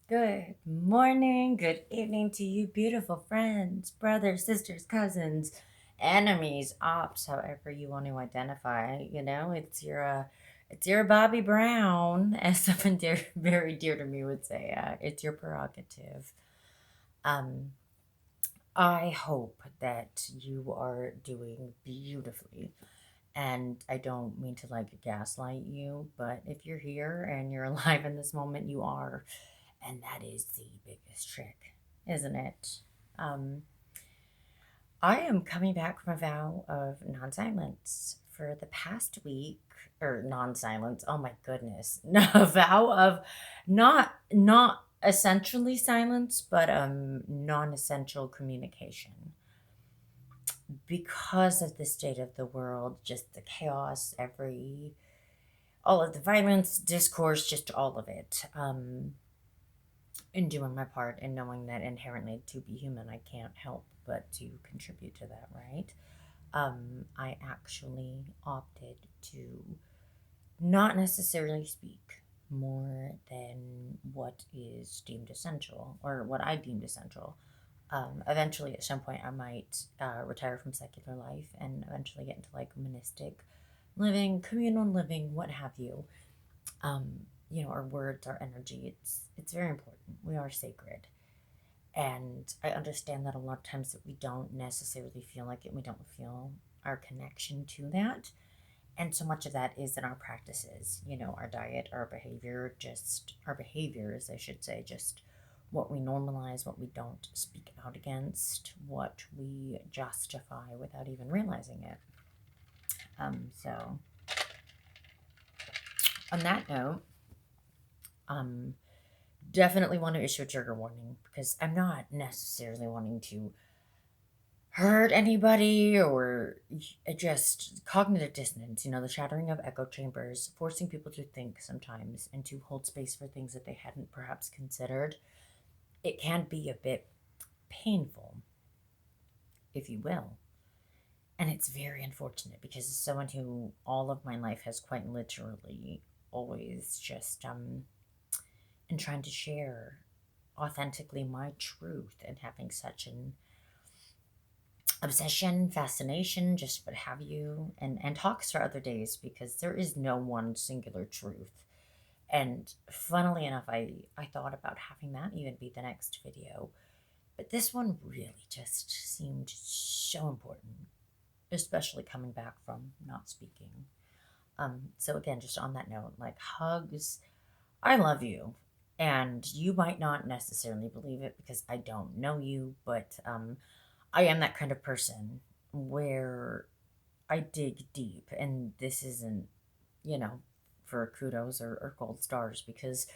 Good morning, good evening to you, beautiful friends, brothers, sisters, cousins, enemies, ops, however you want to identify. It's your Bobby Brown, as someone very dear to me would say. It's your prerogative. Um, I hope that you are doing beautifully. And I don't mean to gaslight you, but if you're here and you're alive in this moment, you are. And that is the biggest trick, isn't it? Um, I am coming back from a vow of non silence for the past week, or non silence. Oh my goodness. No, a vow of not essentially silence, but non essential communication because of the state of the world, just the chaos, all of the violence, discourse, just all of it. In doing my part and knowing that inherently to be human, I can't help but to contribute to that, right? I actually opted to not necessarily speak more than what is deemed essential or what I deemed essential. Eventually, at some point, I might retire from secular life and eventually get into monistic living, communal living, what have you. Um, our words, our energy, it's very important. We are sacred. And I understand that a lot of times that we don't necessarily feel like it. We don't feel our connection to that. And so much of that is in our practices, our diet, our behavior, just our behaviors, I should say, just what we normalize, what we don't speak out against, what we justify without even realizing it. So, on that note, um, definitely want to issue a trigger warning because I'm not necessarily wanting to hurt anybody or just cognitive dissonance, the shattering of echo chambers, forcing people to think sometimes and to hold space for things that they hadn't perhaps considered. It can be a bit painful, if you will. And it's very unfortunate because as someone who all of my life has quite literally always just in trying to share authentically my truth and having such an obsession, fascination, just what have you, and talks for other days because there is no one singular truth. And funnily enough, I thought about having that even be the next video, but this one really just seemed so important, especially coming back from not speaking. So again, just on that note, hugs, I love you. And you might not necessarily believe it because I don't know you, but I am that kind of person where I dig deep, and this isn't, you know, for kudos or gold stars because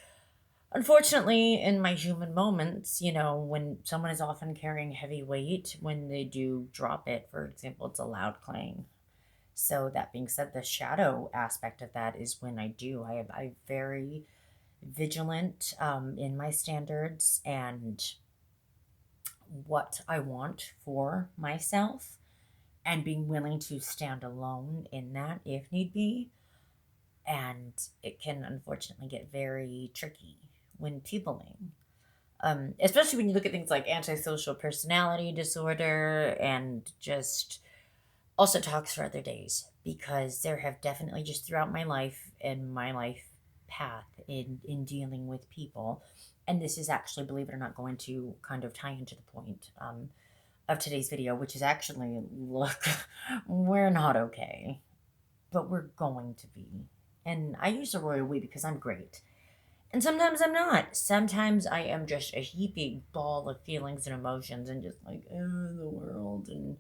unfortunately, in my human moments, when someone is often carrying heavy weight, when they do drop it, for example, it's a loud clang. So that being said, the shadow aspect of that is when I very vigilant in my standards and what I want for myself and being willing to stand alone in that if need be. And it can unfortunately get very tricky when peopling. Especially when you look at things like antisocial personality disorder and just also talks for other days because there have definitely just throughout my life and my life path in dealing with people, and this is actually, believe it or not, going to kind of tie into the point of today's video, which is actually, look, we're not okay, but we're going to be. And I use the royal we because I'm great. And sometimes I'm not. Sometimes I am just a heaping ball of feelings and emotions and just the world. And,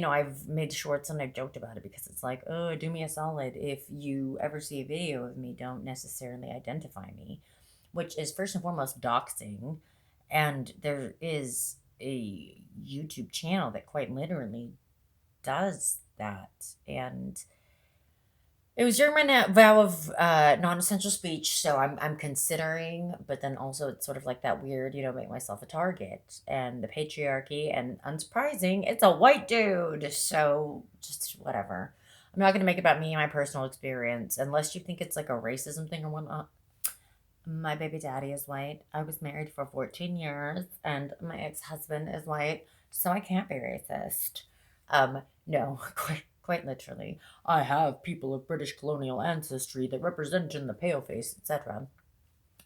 I've made shorts and I've joked about it because it's like, oh, do me a solid. If you ever see a video of me, don't necessarily identify me, which is first and foremost doxing. And there is a YouTube channel that quite literally does that. And it was during my vow of non-essential speech, so I'm considering, but then also it's sort of like that weird, make myself a target, and the patriarchy, and unsurprising, it's a white dude, so just whatever. I'm not gonna make it about me and my personal experience, unless you think it's like a racism thing or whatnot. My baby daddy is white. I was married for 14 years, and my ex-husband is white, so I can't be racist. No, quite literally. I have people of British colonial ancestry that represent in the paleface, etc.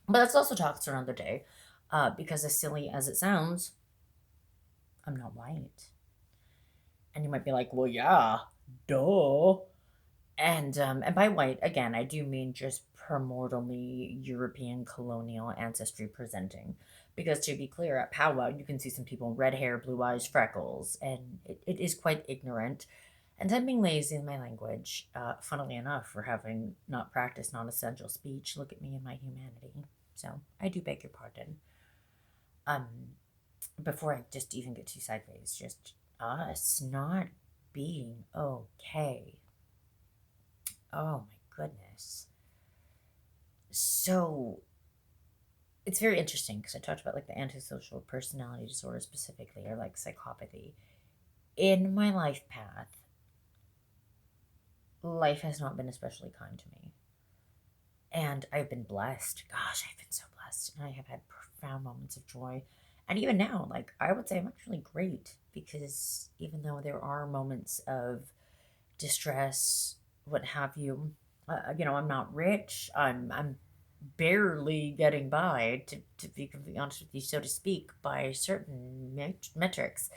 But that's also talks for another day, because as silly as it sounds, I'm not white. And you might be like, well, yeah, duh. And by white, again, I do mean just primordially European colonial ancestry presenting. Because to be clear, at powwow, you can see some people red hair, blue eyes, freckles, and it is quite ignorant. And I'm being lazy in my language, funnily enough, for having not practiced non essential speech. Look at me and my humanity. So I do beg your pardon. Um, Before I just even get too sideways, just us not being okay. Oh my goodness. So it's very interesting because I talked about like the antisocial personality disorder specifically, or like psychopathy. In my life path, life has not been especially kind to me. And I've been blessed. Gosh, I've been so blessed. And I have had profound moments of joy. And even now, like, I would say I'm actually great because even though there are moments of distress, what have you, I'm not rich. I'm barely getting by, to be completely honest with you, so to speak, by certain metrics.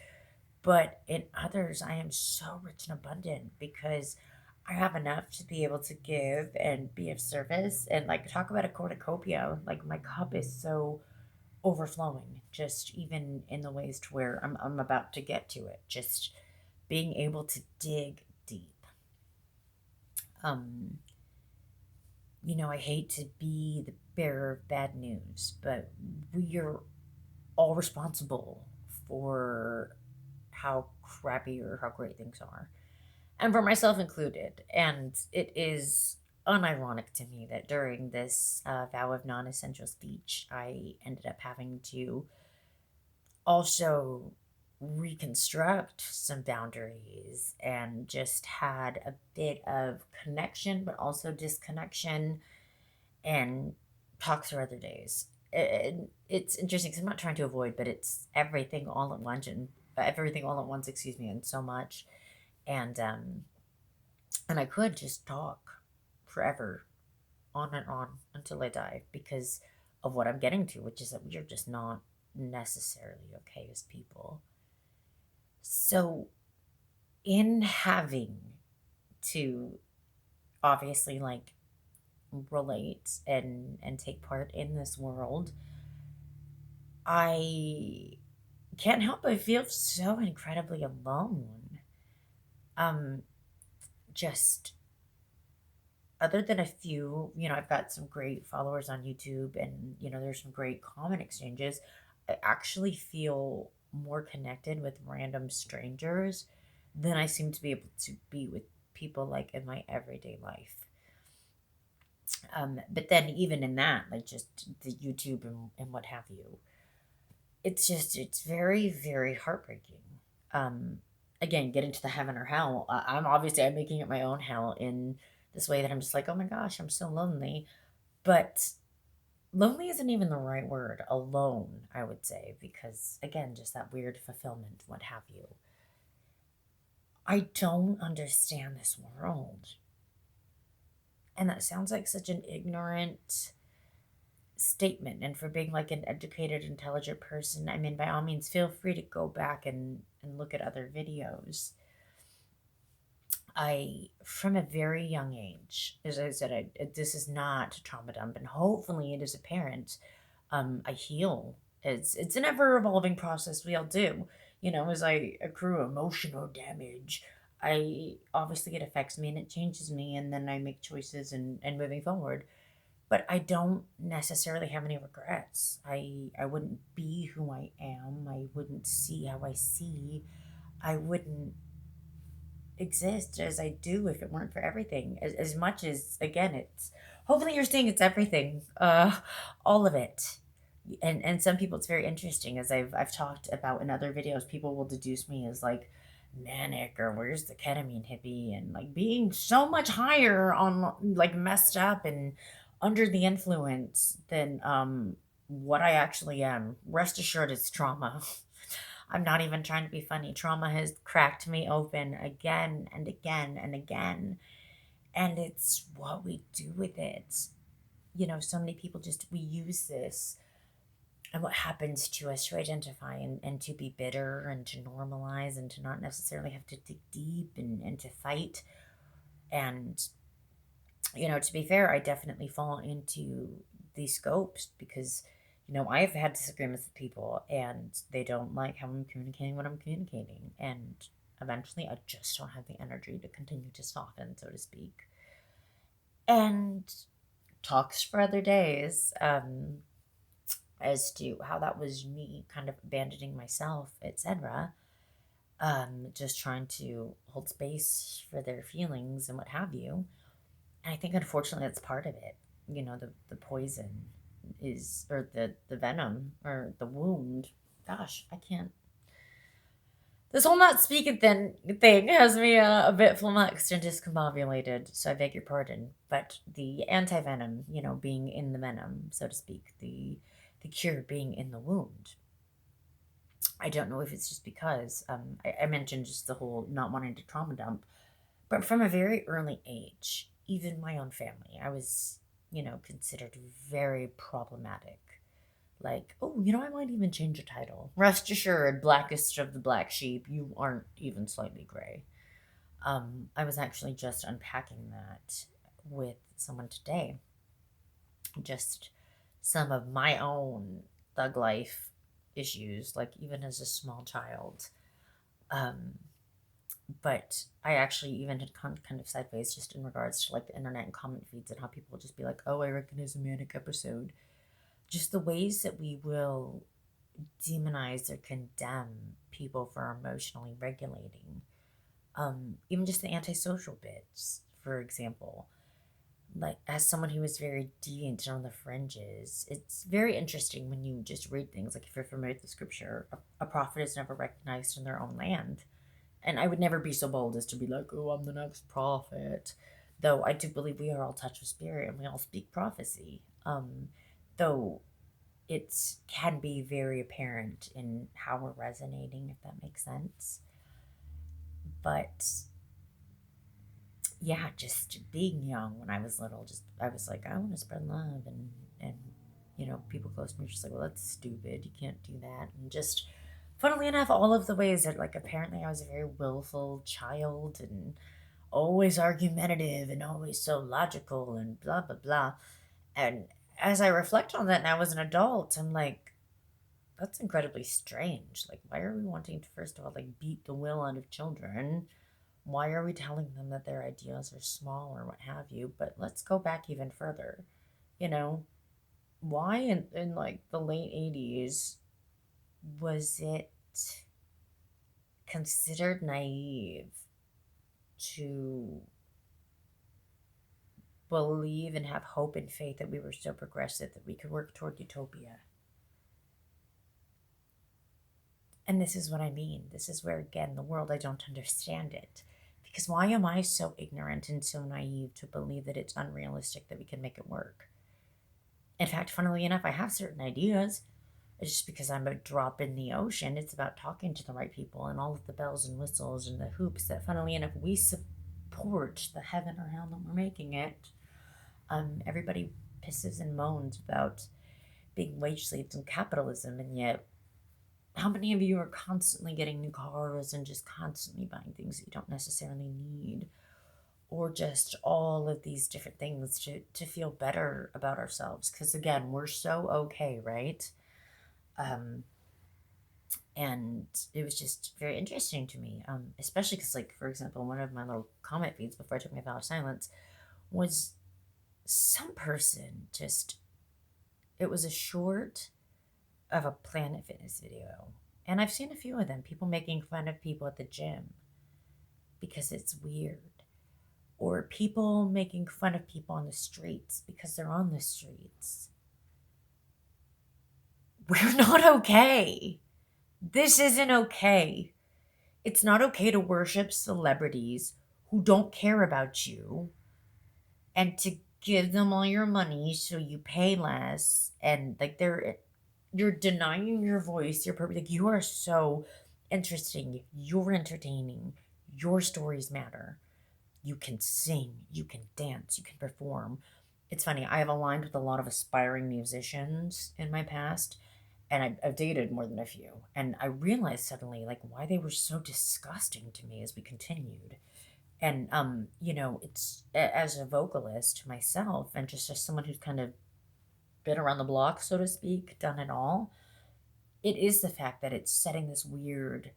But in others, I am so rich and abundant because I have enough to be able to give and be of service. And like, talk about a cornucopia. Like, my cup is so overflowing, just even in the ways to where I'm about to get to it. Just being able to dig deep. Um, I hate to be the bearer of bad news, but we are all responsible for how crappy or how great things are, and for myself included. And it is unironic to me that during this vow of non essential speech, I ended up having to also reconstruct some boundaries and just had a bit of connection, but also disconnection, and talks for other days. It's interesting because I'm not trying to avoid, but it's everything all at once, and everything all at once, excuse me, and so much. And I could just talk forever, on and on until I die, because of what I'm getting to, which is that we are just not necessarily okay as people. So, in having to obviously like relate and take part in this world, I can't help but feel so incredibly alone. Um, just other than a few, I've got some great followers on YouTube, and there's some great comment exchanges. I actually feel more connected with random strangers than I seem to be able to be with people like in my everyday life. But then even in that, like just the YouTube and what have you, it's very, very heartbreaking. Um, Again, getting to the heaven or hell, I'm making it my own hell in this way that I'm just like, oh my gosh, I'm so lonely. But lonely isn't even the right word. Alone, I would say, because again, just that weird fulfillment, what have you. I don't understand this world. And that sounds like such an ignorant statement. And for being like an educated, intelligent person, I mean, by all means, feel free to go back and look at other videos. From a very young age, as I said, this is not trauma dump, and hopefully it is apparent. I heal. It's an ever evolving process. We all do. As I accrue emotional damage, I obviously it affects me and it changes me, and then I make choices and moving forward. But I don't necessarily have any regrets. I wouldn't be who I am. I wouldn't see how I see. I wouldn't exist as I do if it weren't for everything. As much as again, it's hopefully you're saying it's everything, all of it. And some people it's very interesting, as I've talked about in other videos. People will deduce me as like manic, or where's the ketamine hippie, and like being so much higher on like messed up and under the influence than what I actually am. Rest assured, it's trauma. I'm not even trying to be funny. Trauma has cracked me open again and again and again. And it's what we do with it. So many people just, we use this and what happens to us to identify and to be bitter and to normalize and to not necessarily have to dig deep and to fight. And, to be fair, I definitely fall into these scopes because, I've had disagreements with people and they don't like how I'm communicating what I'm communicating. And eventually I just don't have the energy to continue to soften, so to speak. And talks for other days. As to how that was me kind of abandoning myself, etc. Just trying to hold space for their feelings and what have you. And I think unfortunately that's part of it. The poison is, or the venom or the wound. Gosh, I can't. This whole not speaking thing has me a bit flummoxed and discombobulated, so I beg your pardon. But the anti venom, being in the venom, so to speak, the cure being in the wound. I don't know if it's just because I mentioned just the whole not wanting to trauma dump, but from a very early age, even my own family, I was, considered very problematic. Like, oh, I might even change your title. Rest assured, blackest of the black sheep, you aren't even slightly gray. I was actually just unpacking that with someone today. Just some of my own thug life issues, like even as a small child. Um, but I actually even had kind of sideways just in regards to like the internet and comment feeds and how people will just be like, oh, I recognize a manic episode. Just the ways that we will demonize or condemn people for emotionally regulating. Even just the antisocial bits, for example. Like, as someone who is very deviant and on the fringes, it's very interesting when you just read things. Like, if you're familiar with the scripture, a prophet is never recognized in their own land. And I would never be so bold as to be like, oh, I'm the next prophet. Though I do believe we are all touched with spirit and we all speak prophecy. Though it can be very apparent in how we're resonating, if that makes sense. But yeah, just being young when I was little, just I was like, I want to spread love, and people close to me were just like, well, that's stupid. You can't do that. And just funnily enough, all of the ways that like apparently I was a very willful child and always argumentative and always so logical and blah blah blah. And as I reflect on that now as an adult, I'm like, that's incredibly strange. Like, why are we wanting to first of all like beat the will out of children? Why are we telling them that their ideas are small or what have you? But let's go back even further. You know, why in like the late 80s was it considered naive to believe and have hope and faith that we were so progressive that we could work toward utopia? And this is what I mean. This is where, again, the world, I don't understand it. Because why am I so ignorant and so naive to believe that it's unrealistic that we can make it work? In fact, funnily enough, I have certain ideas. It's just because I'm a drop in the ocean. It's about talking to the right people and all of the bells and whistles and the hoops that, funnily enough, we support the heaven or hell that we're making it. Everybody pisses and moans about being wage slaves and capitalism, and yet how many of you are constantly getting new cars and just constantly buying things that you don't necessarily need? Or just all of these different things to feel better about ourselves. Because again, we're so okay, right? Um, and it was just very interesting to me, especially because, like, for example, one of my little comment feeds before I took my vow of silence was some person just, it was a short of a Planet Fitness video. And I've seen a few of them, people making fun of people at the gym because it's weird. Or people making fun of people on the streets because they're on the streets. We're not okay. This isn't okay. It's not okay to worship celebrities who don't care about you and to give them all your money so you pay less, and like you're denying your voice, your purpose. Like, you are so interesting, you're entertaining, your stories matter. You can sing, you can dance, you can perform. It's funny, I have aligned with a lot of aspiring musicians in my past, and I've dated more than a few. And I realized suddenly, like, why they were so disgusting to me as we continued. And, it's as a vocalist myself, and just as someone who's kind of been around the block, so to speak, done it all, it is the fact that it's setting this weird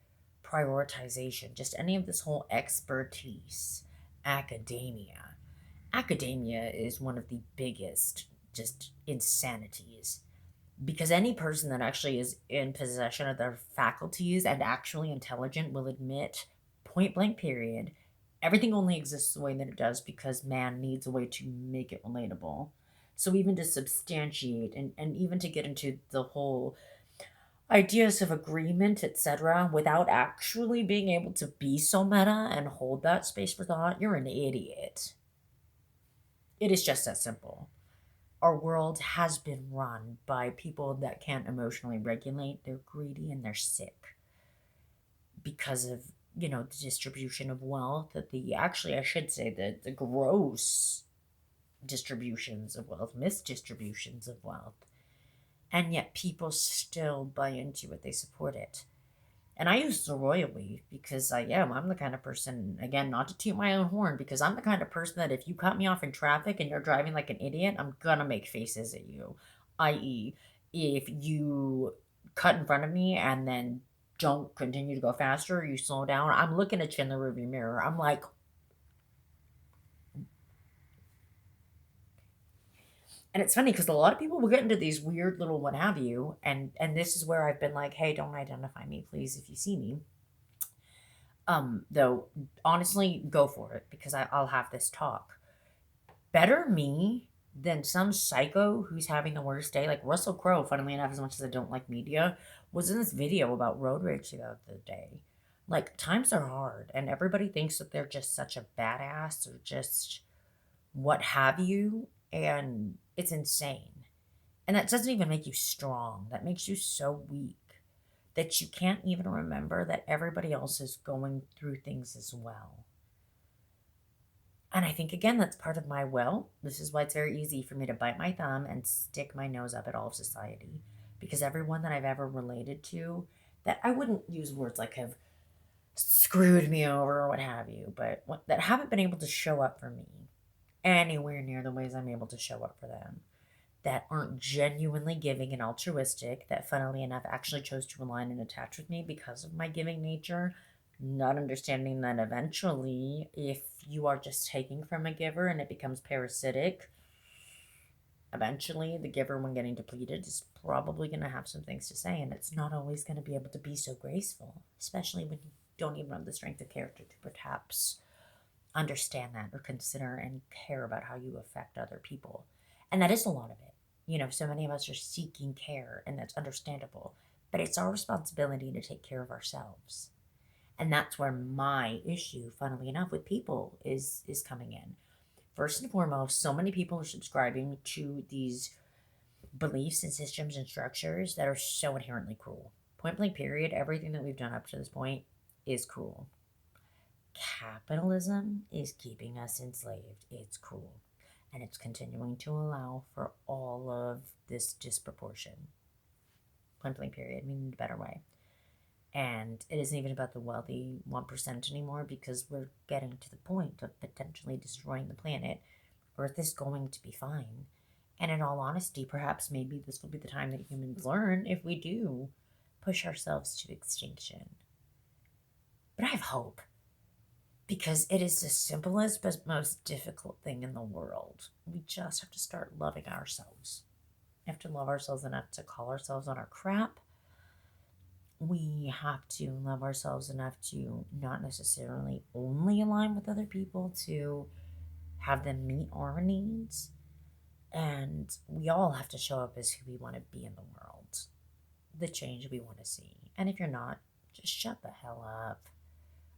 prioritization, just any of this whole expertise, academia. Academia is one of the biggest just insanities, because any person that actually is in possession of their faculties and actually intelligent will admit, point blank period, everything only exists the way that it does because man needs a way to make it relatable. So even to substantiate, and even to get into the whole ideas of agreement, etc., without actually being able to be so meta and hold that space for thought, you're an idiot. It is just that simple. Our world has been run by people that can't emotionally regulate. They're greedy and they're sick because of, the distribution of wealth, that the actually, I should say, the gross distributions of wealth, misdistributions of wealth. And yet people still buy into it, they support it. And I use the royal we because I'm the kind of person, again, not to toot my own horn, because I'm the kind of person that if you cut me off in traffic and you're driving like an idiot, I'm gonna make faces at you. I.e., if you cut in front of me and then don't continue to go faster, you slow down, I'm looking at you in the rearview mirror. I'm like, and it's funny because a lot of people will get into these weird little what have you, and this is where I've been like, hey, don't identify me, please, if you see me. Though, honestly, go for it because I'll have this talk. Better me than some psycho who's having the worst day. Like Russell Crowe, funnily enough, as much as I don't like media, was in this video about road rage the other day. Like, times are hard, and everybody thinks that they're just such a badass or just what have you, and it's insane. And that doesn't even make you strong, that makes you so weak that you can't even remember that everybody else is going through things as well. And I think, again, that's part of my will. This is why it's very easy for me to bite my thumb and stick my nose up at all of society. Because everyone that I've ever related to, that I wouldn't use words like have screwed me over or what have you, but that haven't been able to show up for me anywhere near the ways I'm able to show up for them, that aren't genuinely giving and altruistic, that funnily enough actually chose to align and attach with me because of my giving nature, not understanding that eventually, if you are just taking from a giver and it becomes parasitic, eventually the giver, when getting depleted, is probably going to have some things to say, and it's not always going to be able to be so graceful, especially when you don't even have the strength of character to perhaps understand that or consider and care about how you affect other people. And that is a lot of it. So many of us are seeking care, and that's understandable. But it's our responsibility to take care of ourselves. And that's where my issue, funnily enough, with people is coming in. First and foremost, so many people are subscribing to these beliefs and systems and structures that are so inherently cruel. Point blank period, everything that we've done up to this point is cruel. Capitalism is keeping us enslaved. It's cruel. And it's continuing to allow for all of this disproportion. Point blank period, meaning a better way. And it isn't even about the wealthy 1% anymore, because we're getting to the point of potentially destroying the planet. Earth is going to be fine. And in all honesty, perhaps maybe this will be the time that humans learn if we do push ourselves to extinction. But I have hope, because it is the simplest but most difficult thing in the world. We just have to start loving ourselves. We have to love ourselves enough to call ourselves on our crap. We have to love ourselves enough to not necessarily only align with other people to have them meet our needs. And we all have to show up as who we want to be in the world, the change we want to see. And if you're not, just shut the hell up.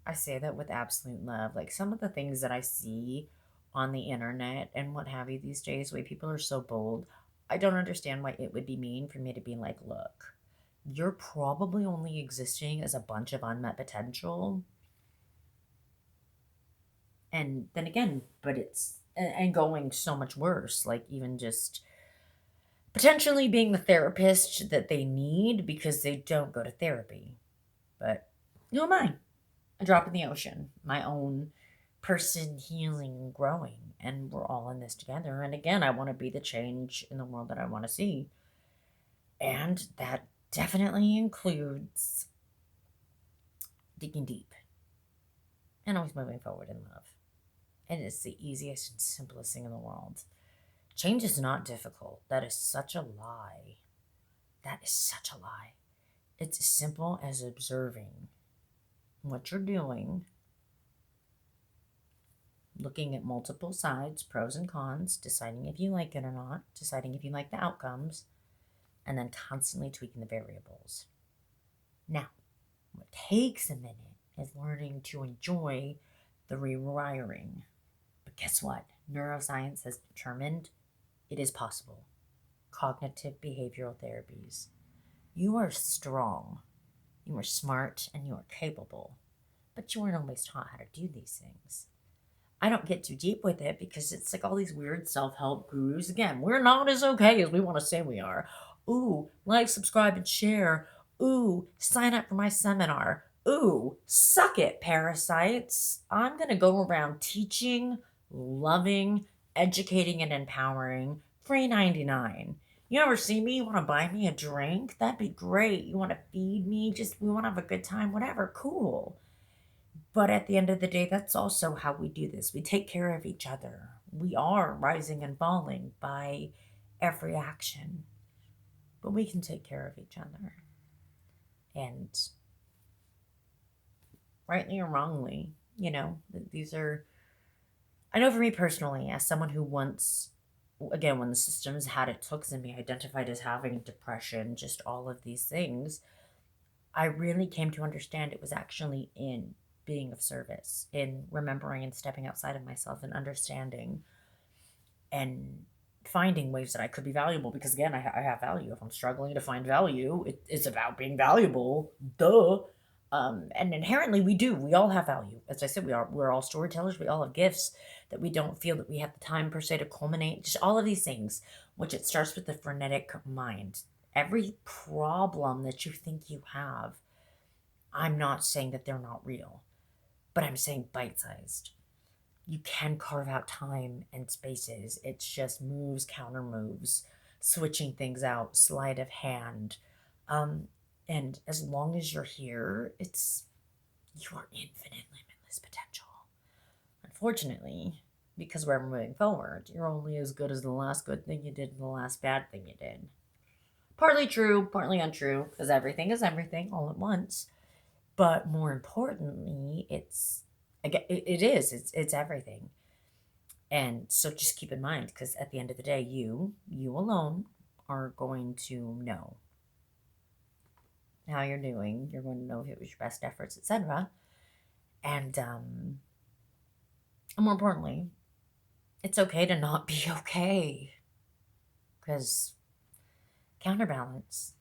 I say that with absolute love. Like, some of the things that I see on the internet and what have you these days, the way people are so bold, I don't understand why it would be mean for me to be like, look, you're probably only existing as a bunch of unmet potential. And then again, but it's and going so much worse, like even just potentially being the therapist that they need because they don't go to therapy. But who am I? A drop in the ocean, my own person healing, growing, and we're all in this together. And again, I want to be the change in the world that I want to see. And that definitely includes digging deep and always moving forward in love. And it's the easiest and simplest thing in the world. Change is not difficult. That is such a lie. That is such a lie. It's as simple as observing what you're doing, looking at multiple sides, pros and cons, deciding if you like it or not, deciding if you like the outcomes, and then constantly tweaking the variables. Now, what takes a minute is learning to enjoy the rewiring. But guess what? Neuroscience has determined it is possible. Cognitive behavioral therapies. You are strong, you are smart, and you are capable, but you weren't always taught how to do these things. I don't get too deep with it because it's like all these weird self help gurus. Again, we're not as okay as we want to say we are. Ooh, like, subscribe, and share. Ooh, sign up for my seminar. Ooh, suck it, parasites. I'm going to go around teaching, loving, educating, and empowering. Free 99. You ever see me? You want to buy me a drink? That'd be great. You want to feed me? Just, we want to have a good time? Whatever. Cool. But at the end of the day, that's also how we do this. We take care of each other. We are rising and falling by every action, but we can take care of each other. And rightly or wrongly, these are, I know for me personally, as someone who once, again, when the systems had its hooks in me, identified as having depression, just all of these things, I really came to understand it was actually in being of service, in remembering and stepping outside of myself and understanding and finding ways that I could be valuable. Because again, I have value. If I'm struggling to find value, it's about being valuable. Duh. And inherently, we do. We all have value. As I said, we're all storytellers. We all have gifts that we don't feel that we have the time per se to culminate. Just all of these things, which it starts with the frenetic mind. Every problem that you think you have, I'm not saying that they're not real, but I'm saying bite sized. You can carve out time and spaces. It's just moves, counter moves, switching things out, sleight of hand. Um, and as long as you're here, you are infinite, limitless potential. Unfortunately, because we're moving forward, you're only as good as the last good thing you did and the last bad thing you did. Partly true, partly untrue, because everything is everything all at once. But more importantly, it's everything. And so just keep in mind, because at the end of the day, you alone are going to know how you're doing. You're going to know if it was your best efforts, etc. And more importantly, it's okay to not be okay. Because counterbalance,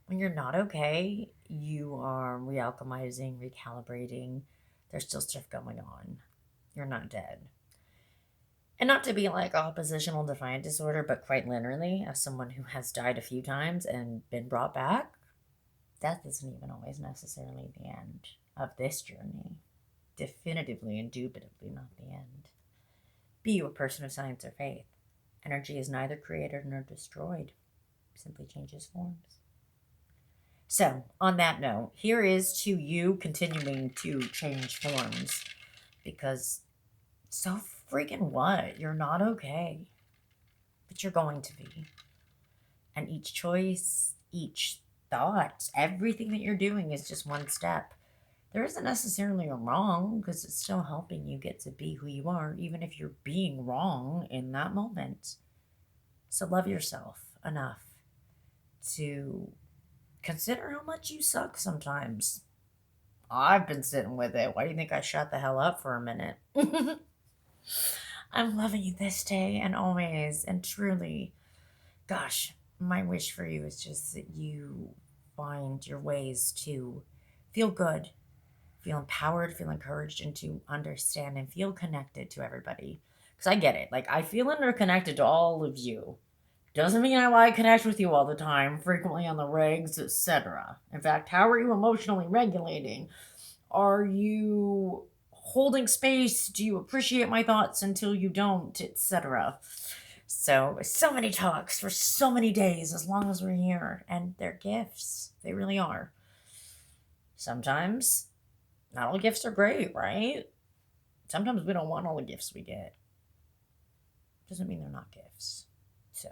when you're not okay, you are realchemizing, recalibrating. There's still stuff going on. You're not dead. And not to be like oppositional defiant disorder, but quite literally, as someone who has died a few times and been brought back, death isn't even always necessarily the end of this journey. Definitively, indubitably not the end. Be you a person of science or faith. Energy is neither created nor destroyed, it simply changes forms. So, on that note, here is to you continuing to change forms, because so freaking what? You're not okay, but you're going to be. And each choice, each thought, everything that you're doing is just one step. There isn't necessarily a wrong, because it's still helping you get to be who you are, even if you're being wrong in that moment. So love yourself enough to consider how much you suck sometimes. I've been sitting with it. Why do you think I shut the hell up for a minute? I'm loving you this day and always. And truly, gosh, my wish for you is just that you find your ways to feel good, feel empowered, feel encouraged, and to understand and feel connected to everybody. Because I get it. Like, I feel interconnected to all of you. Doesn't mean I like connect with you all the time, frequently on the regs, etc. In fact, how are you emotionally regulating? Are you holding space? Do you appreciate my thoughts until you don't, etc.? So many talks for so many days as long as we're here. And they're gifts. They really are. Sometimes not all gifts are great, right? Sometimes we don't want all the gifts we get. Doesn't mean they're not gifts. So,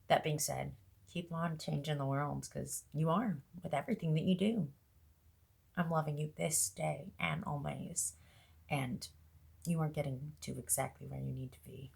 that being said, keep on changing the world because you are with everything that you do. I'm loving you this day and always. And you are getting to exactly where you need to be.